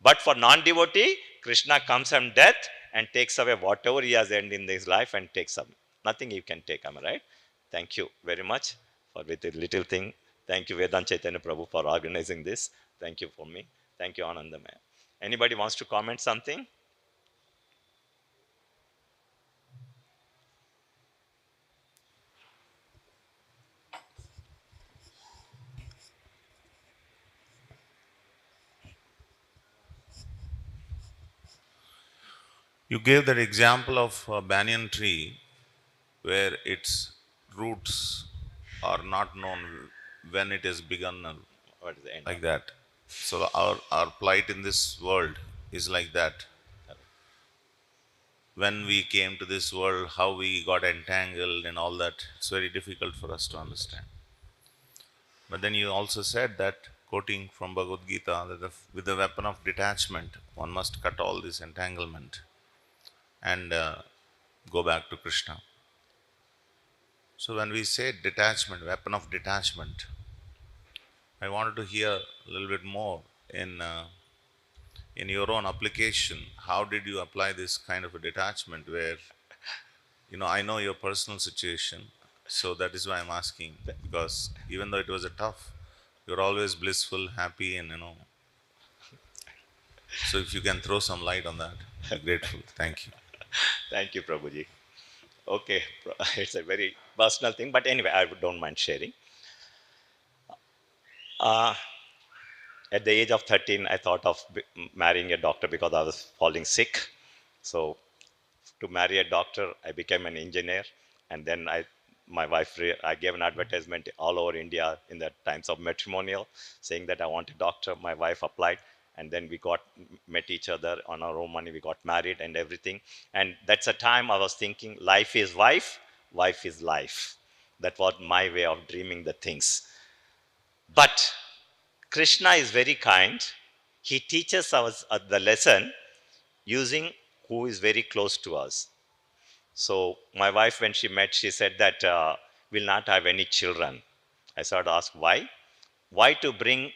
But for non-devotee, Krishna comes from death and takes away whatever he has earned in his life, and takes up. Nothing you can take, am I right? Thank you very much for with a little thing. Thank you, Vedant Chaitanya Prabhu, for organizing this. Thank you for me. Thank you, Anandamaya. Anybody wants to comment something? You gave that example of a banyan tree where its roots are not known when it has begun, What is the end like of it? that. So our plight in this world is like that. When we came to this world, how we got entangled and all that, it's very difficult for us to understand. But then you also said that, quoting from Bhagavad Gita, that with the weapon of detachment, one must cut all this entanglement and go back to Krishna. So when we say detachment, weapon of detachment, I wanted to hear a little bit more in your own application. How did you apply this kind of a detachment where, I know your personal situation, so that is why I'm asking, because even though it was a tough, you're always blissful, happy, and so if you can throw some light on that, I'd be grateful. Thank you. Thank you, Prabhuji. Okay, it's a very personal thing, but anyway, I don't mind sharing. Uh, at the age of 13, I thought of marrying a doctor because I was falling sick. So, to marry a doctor, I became an engineer, and then my wife, I gave an advertisement all over India in the times of matrimonial, saying that I want a doctor. My wife applied, and then we met each other on our own money. We got married and everything. And that's a time I was thinking, life is wife, wife is life. That was my way of dreaming the things. But Krishna is very kind. He teaches us the lesson using who is very close to us. So my wife, when she met, she said that we'll not have any children. I started to ask why. Why to bring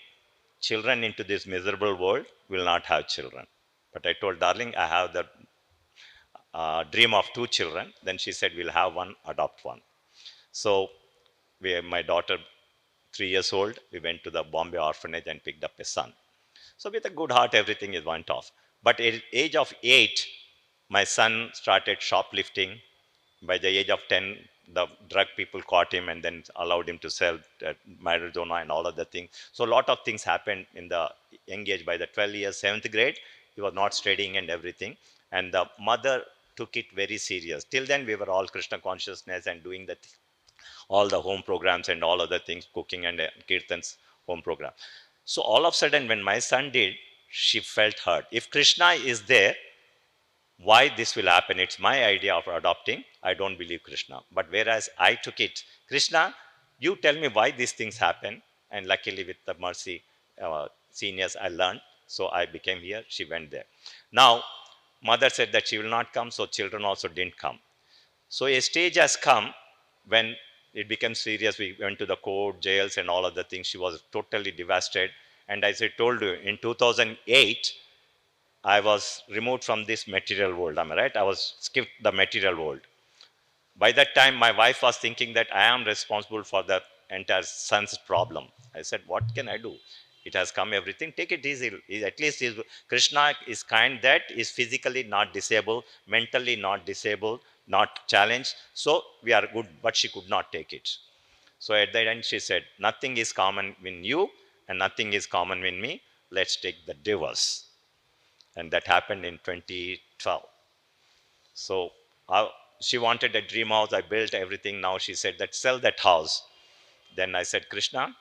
children into this miserable world? We'll not have children. But I told, darling, I have the dream of two children. Then she said, we'll have one, adopt one. So my daughter, 3 years old, we went to the Bombay orphanage and picked up a son. So with a good heart, everything is went off. But at the age of 8, my son started shoplifting. By the age of 10, the drug people caught him and then allowed him to sell marijuana and all other things. So a lot of things happened in the young age. By the 12 years, 7th grade, he was not studying and everything. And the mother took it very serious. Till then, we were all Krishna consciousness and doing the all the home programs and all other things, cooking and kirtans home program. So all of a sudden, when my son did, she felt hurt. If Krishna is there, why this will happen? It's my idea of adopting. I don't believe Krishna. But whereas I took it, Krishna, you tell me why these things happen. And luckily, with the mercy seniors, I learned. So I became here. She went there. Now, mother said that she will not come, so children also didn't come. So a stage has come when it became serious. We went to the court, jails, and all other things. She was totally devastated. And as I told you, in 2008, I was removed from this material world. Am I right? I was skipped the material world. By that time, my wife was thinking that I am responsible for the entire son's problem. I said, what can I do? It has come everything. Take it easy. At least Krishna is kind that is physically not disabled, mentally not disabled, not challenged. So we are good, but she could not take it. So at the end, she said, nothing is common in you and nothing is common in me. Let's take the divorce. And that happened in 2012. So she wanted a dream house. I built everything. Now she said that sell that house. Then I said, Krishna,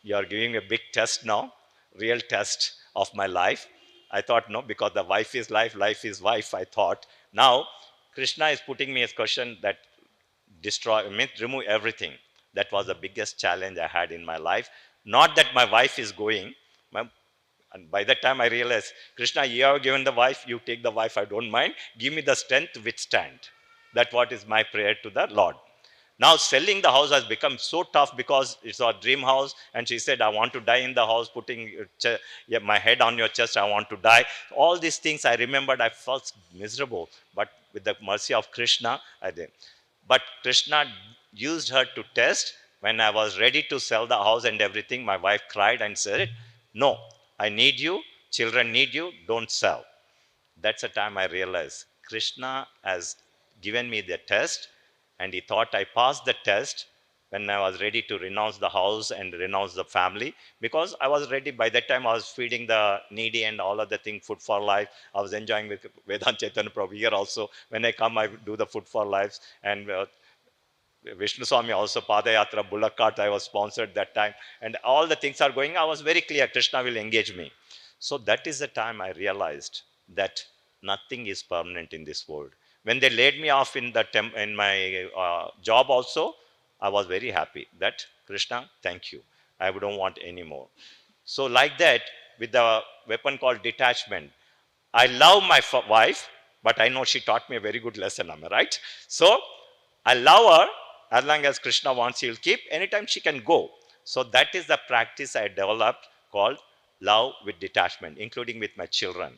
you are giving a big test now, real test of my life. I thought, no, because the wife is life, life is wife, I thought. Now, Krishna is putting me a question that destroy, remove everything. That was the biggest challenge I had in my life. Not that my wife is going. My, and by that time, I realized, Krishna, you have given the wife, you take the wife, I don't mind. Give me the strength to withstand. That's what is my prayer to the Lord. Now, selling the house has become so tough because it's our dream house. And she said, I want to die in the house, putting my head on your chest, I want to die. All these things I remembered, I felt miserable. But with the mercy of Krishna, I did. But Krishna used her to test. When I was ready to sell the house and everything, my wife cried and said, no, I need you. Children need you. Don't sell. That's the time I realized Krishna has given me the test, and he thought I passed the test when I was ready to renounce the house and renounce the family, because I was ready. By that time I was feeding the needy and all other things, food for life. I was enjoying with Vedant Chaitanya Prabhu. Here also, when I come, I do the food for lives. And Vishnu Swami also, Padayatra, Bullock cart, I was sponsored that time. And all the things are going, I was very clear, Krishna will engage me. So that is the time I realized that nothing is permanent in this world. When they laid me off in, in my job also, I was very happy that, Krishna, thank you. I don't want any more. So like that, with the weapon called detachment, I love my wife, but I know she taught me a very good lesson, am I right? So I love her. As long as Krishna wants, she'll keep. Anytime she can go. So that is the practice I developed called love with detachment, including with my children.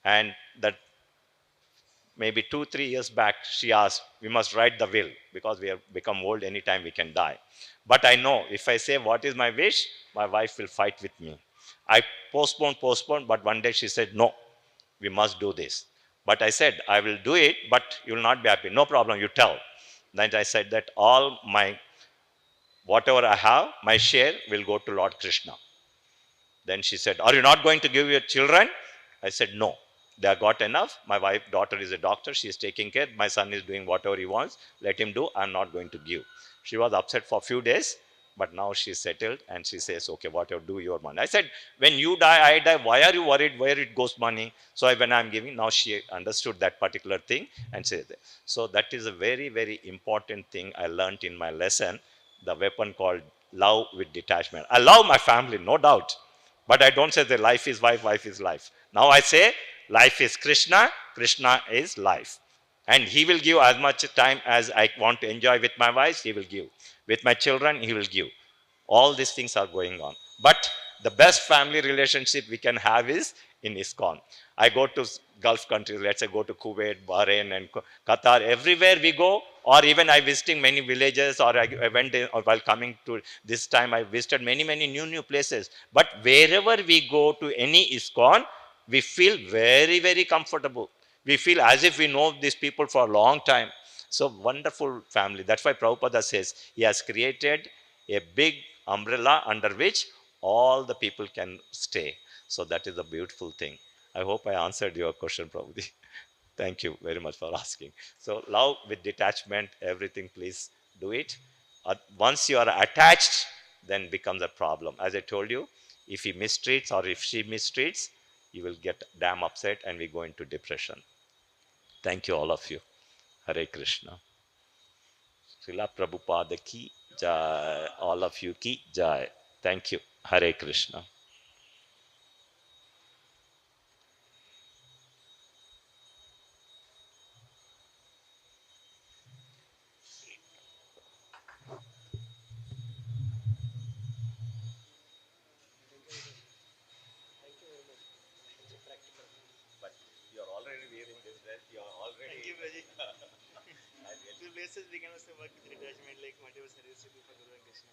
And that maybe 2 3 years back, she asked, we must write the will because we have become old, anytime we can die. But I know if I say what is my wish, my wife will fight with me. I postponed, but one day she said, no, we must do this. But I said, I will do it, but you will not be happy. No problem, you tell. Then I said that all my, whatever I have, my share will go to Lord Krishna. Then she said, are you not going to give your children? I said, no. They have got enough. My wife, daughter is a doctor. She is taking care. My son is doing whatever he wants. Let him do. I'm not going to give. She was upset for a few days, but now she's settled and she says, okay, whatever, do your money. I said, when you die, I die. Why are you worried where it goes money? So when I'm giving, now she understood that particular thing and said that. So that is a very, very important thing I learned in my lesson, the weapon called love with detachment. I love my family, no doubt. But I don't say that life is wife, wife is life. Now I say life is Krishna, Krishna is life. And he will give as much time as I want to enjoy with my wife, he will give. With my children, he will give. All these things are going on. But the best family relationship we can have is in ISKCON. I go to Gulf countries, let's say go to Kuwait, Bahrain, and Qatar. Everywhere we go, or even I visiting many villages, or I went in, or while coming to this time, I visited many new places. But wherever we go to any ISKCON, we feel very, very comfortable. We feel as if we know these people for a long time. So wonderful family. That's why Prabhupada says he has created a big umbrella under which all the people can stay. So that is a beautiful thing. I hope I answered your question, Prabhuji. Thank you very much for asking. So love with detachment, everything, please do it. Once you are attached, then becomes a problem. As I told you, if he mistreats or if she mistreats, you will get damn upset and we go into depression. Thank you, all of you. Hare Krishna. Srila Prabhupada ki jai. All of you ki jai. Thank you. Hare Krishna. But you are already wearing this dress. You are already. Thank you, Baji. Two places we can also work with detachment, like whatever service you do for Guru and Krishna.